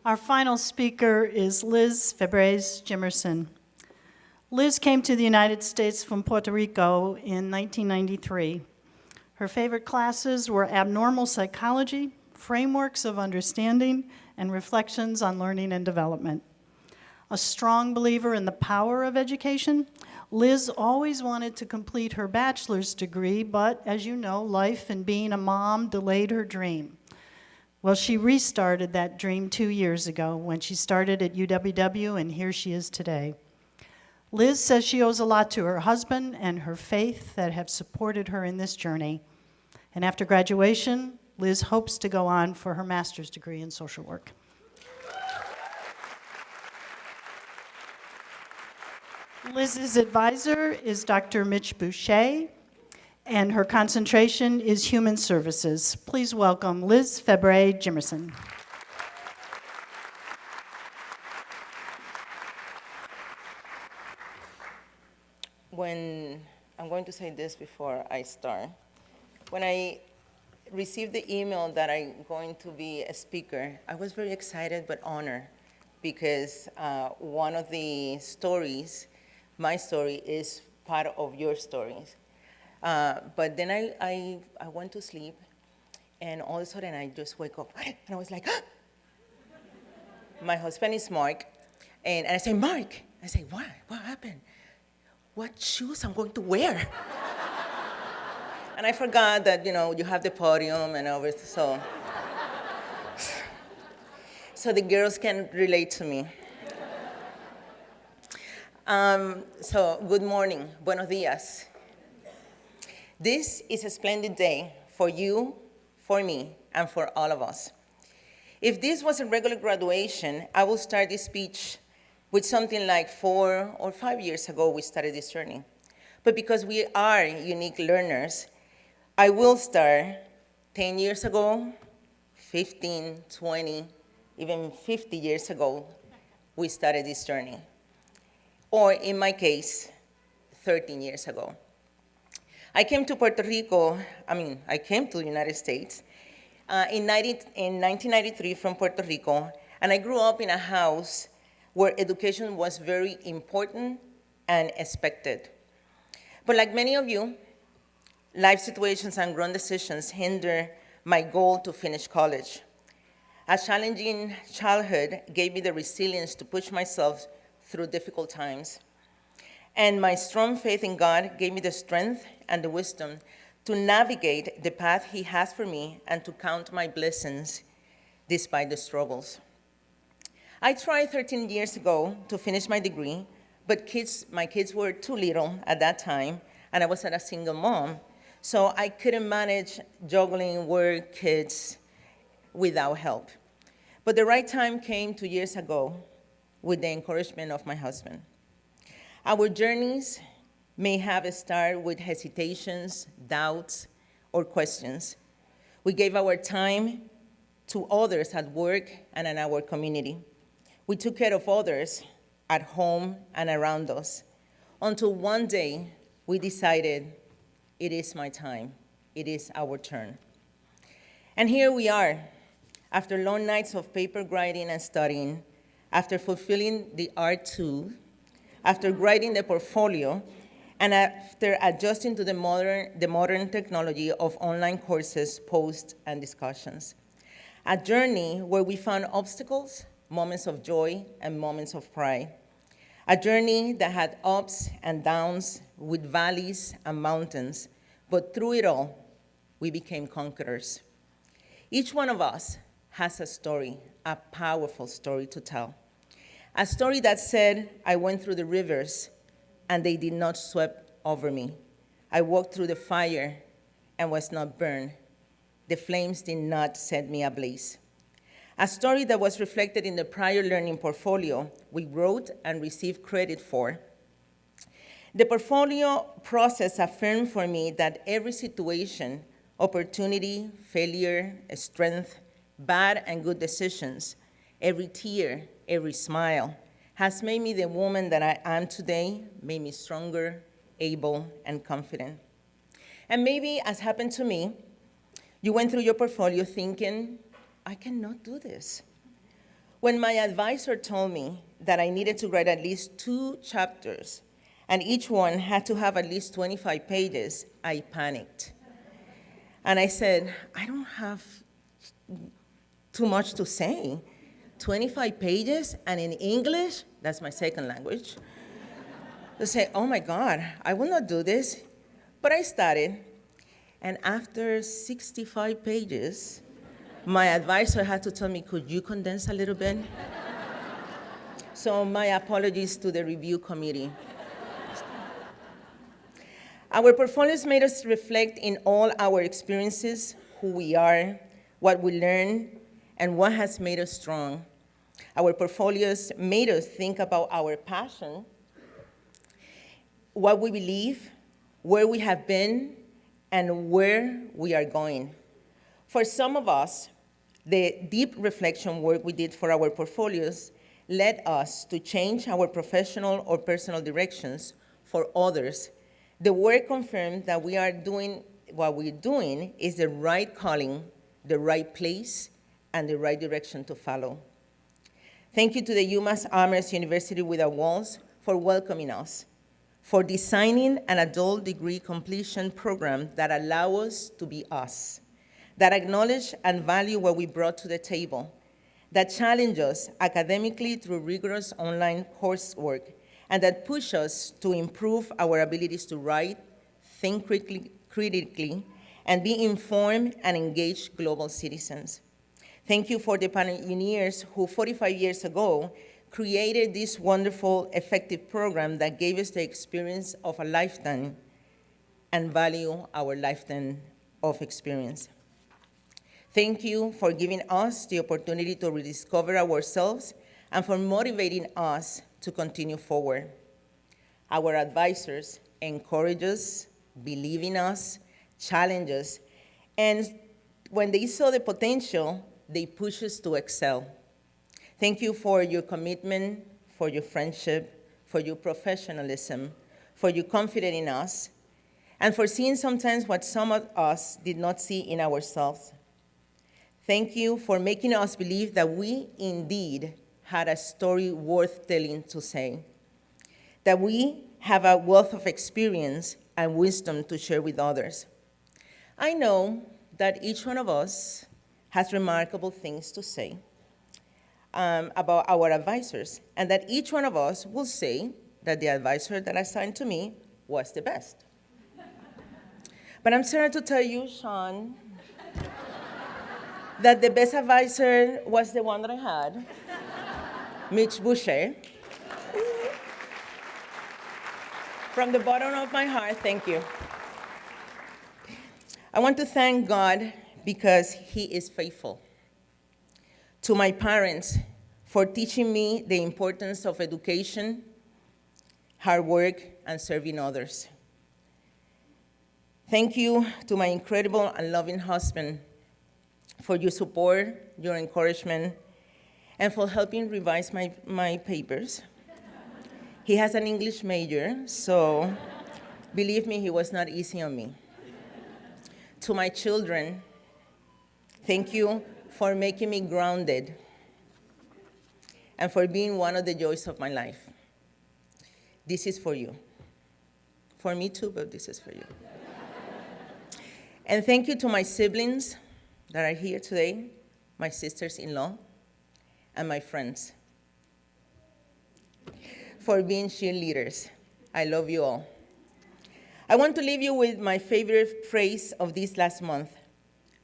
Our final speaker is Liz Febres-Jimerson. Liz came to the United States from Puerto Rico in 1993. Her favorite classes were abnormal psychology, frameworks of understanding, and reflections on learning and development. A strong believer in the power of education, Liz always wanted to complete her bachelor's degree, but as you know, life and being a mom delayed her dream. Well, she restarted that dream 2 years ago when she started at UWW, and here she is today. Liz says she owes a lot to her husband and her faith that have supported her in this journey. And after graduation, Liz hopes to go on for her master's degree in social work. Liz's advisor is Dr. Mitch Boucher, and her concentration is human services. Please welcome Liz Febres-Jimerson. I'm going to say this before I start. When I received the email that I'm going to be a speaker, I was very excited but honored because one of the stories, my story, is part of your stories. But then I went to sleep, and all of a sudden I just wake up, and I was like, my husband is Mark, and I say, Mark, I say, what happened? What shoes I'm going to wear? And I forgot that, you have the podium and everything, so the girls can relate to me. So good morning, buenos dias. This is a splendid day for you, for me, and for all of us. If this was a regular graduation, I will start this speech with something like 4 or 5 years ago we started this journey. But because we are unique learners, I will start 10 years ago, 15, 20, even 50 years ago, we started this journey. Or in my case, 13 years ago. I came to the United States in 1993 from Puerto Rico, and I grew up in a house where education was very important and expected. But like many of you, life situations and grown decisions hinder my goal to finish college. A challenging childhood gave me the resilience to push myself through difficult times. And my strong faith in God gave me the strength and the wisdom to navigate the path He has for me and to count my blessings despite the struggles. I tried 13 years ago to finish my degree, but my kids were too little at that time, and I was a single mom, so I couldn't manage juggling work, kids, without help. But the right time came 2 years ago with the encouragement of my husband. Our journeys may have started with hesitations, doubts, or questions. We gave our time to others at work and in our community. We took care of others at home and around us until one day we decided it is my time, it is our turn. And here we are, after long nights of paper grinding and studying, after fulfilling the R2, after grading the portfolio, and after adjusting to the modern technology of online courses, posts, and discussions. A journey where we found obstacles, moments of joy, and moments of pride. A journey that had ups and downs with valleys and mountains, but through it all, we became conquerors. Each one of us has a story, a powerful story to tell. A story that said, I went through the rivers and they did not sweep over me. I walked through the fire and was not burned. The flames did not set me ablaze. A story that was reflected in the prior learning portfolio we wrote and received credit for. The portfolio process affirmed for me that every situation, opportunity, failure, strength, bad and good decisions, every tear, every smile, has made me the woman that I am today, made me stronger, able, and confident. And maybe, as happened to me, you went through your portfolio thinking, I cannot do this. When my advisor told me that I needed to write at least 2 chapters, and each one had to have at least 25 pages, I panicked. And I said, I don't have too much to say. 25 pages, and in English, that's my second language. To say, oh my God, I will not do this. But I started, and after 65 pages, my advisor had to tell me, could you condense a little bit? So my apologies to the review committee. Our portfolios made us reflect in all our experiences, who we are, what we learn, and what has made us strong. Our portfolios made us think about our passion, what we believe, where we have been, and where we are going. For some of us, the deep reflection work we did for our portfolios led us to change our professional or personal directions. For others, the work confirmed that we are doing what we're doing is the right calling, the right place, and the right direction to follow. Thank you to the UMass Amherst University Without Walls for welcoming us, for designing an adult degree completion program that allows us to be us, that acknowledge and value what we brought to the table, that challenge us academically through rigorous online coursework, and that push us to improve our abilities to write, think critically, and be informed and engaged global citizens. Thank you for the pioneers who 45 years ago created this wonderful, effective program that gave us the experience of a lifetime and value our lifetime of experience. Thank you for giving us the opportunity to rediscover ourselves and for motivating us to continue forward. Our advisors encourage us, believe in us, challenge us, and when they saw the potential, they push us to excel. Thank you for your commitment, for your friendship, for your professionalism, for your confidence in us, and for seeing sometimes what some of us did not see in ourselves. Thank you for making us believe that we indeed had a story worth telling to say, that we have a wealth of experience and wisdom to share with others. I know that each one of us has remarkable things to say about our advisors, and that each one of us will say that the advisor that assigned to me was the best. But I'm sorry to tell you, Sean, that the best advisor was the one that I had, Mitch Boucher. From the bottom of my heart, thank you. I want to thank God because He is faithful. To my parents for teaching me the importance of education, hard work, and serving others. Thank you to my incredible and loving husband for your support, your encouragement, and for helping revise my papers. He has an English major, so believe me, he was not easy on me. To my children, thank you for making me grounded and for being one of the joys of my life. This is for you. For me too, but this is for you. And thank you to my siblings that are here today, my sisters-in-law, and my friends, for being cheerleaders. I love you all. I want to leave you with my favorite phrase of this last month.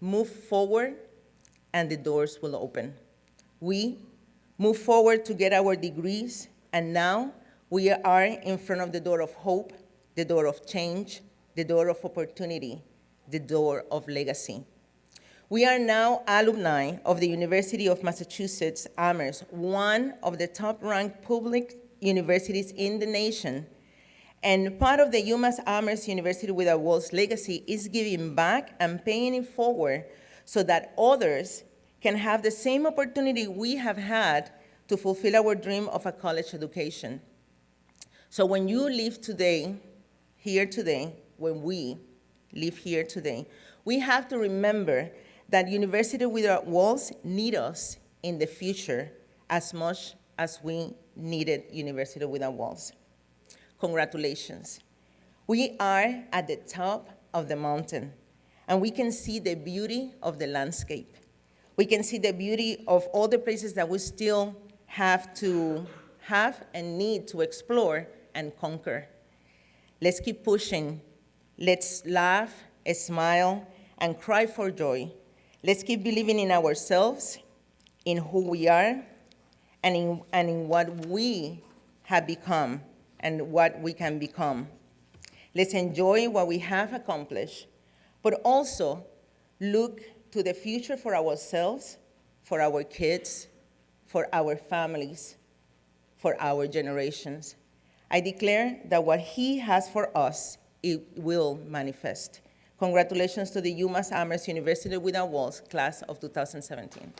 Move forward, and the doors will open. We move forward to get our degrees, and now we are in front of the door of hope, the door of change, the door of opportunity, the door of legacy. We are now alumni of the University of Massachusetts Amherst, one of the top-ranked public universities in the nation. And part of the UMass Amherst University Without Walls legacy is giving back and paying it forward so that others can have the same opportunity we have had to fulfill our dream of a college education. So when you leave today, here today, when we live here today, we have to remember that University Without Walls need us in the future as much as we needed University Without Walls. Congratulations. We are at the top of the mountain, and we can see the beauty of the landscape. We can see the beauty of all the places that we still have to have and need to explore and conquer. Let's keep pushing. Let's laugh, smile, and cry for joy. Let's keep believing in ourselves, in who we are, and in what we have become and what we can become. Let's enjoy what we have accomplished, but also look to the future for ourselves, for our kids, for our families, for our generations. I declare that what He has for us, it will manifest. Congratulations to the UMass Amherst University Without Walls class of 2017.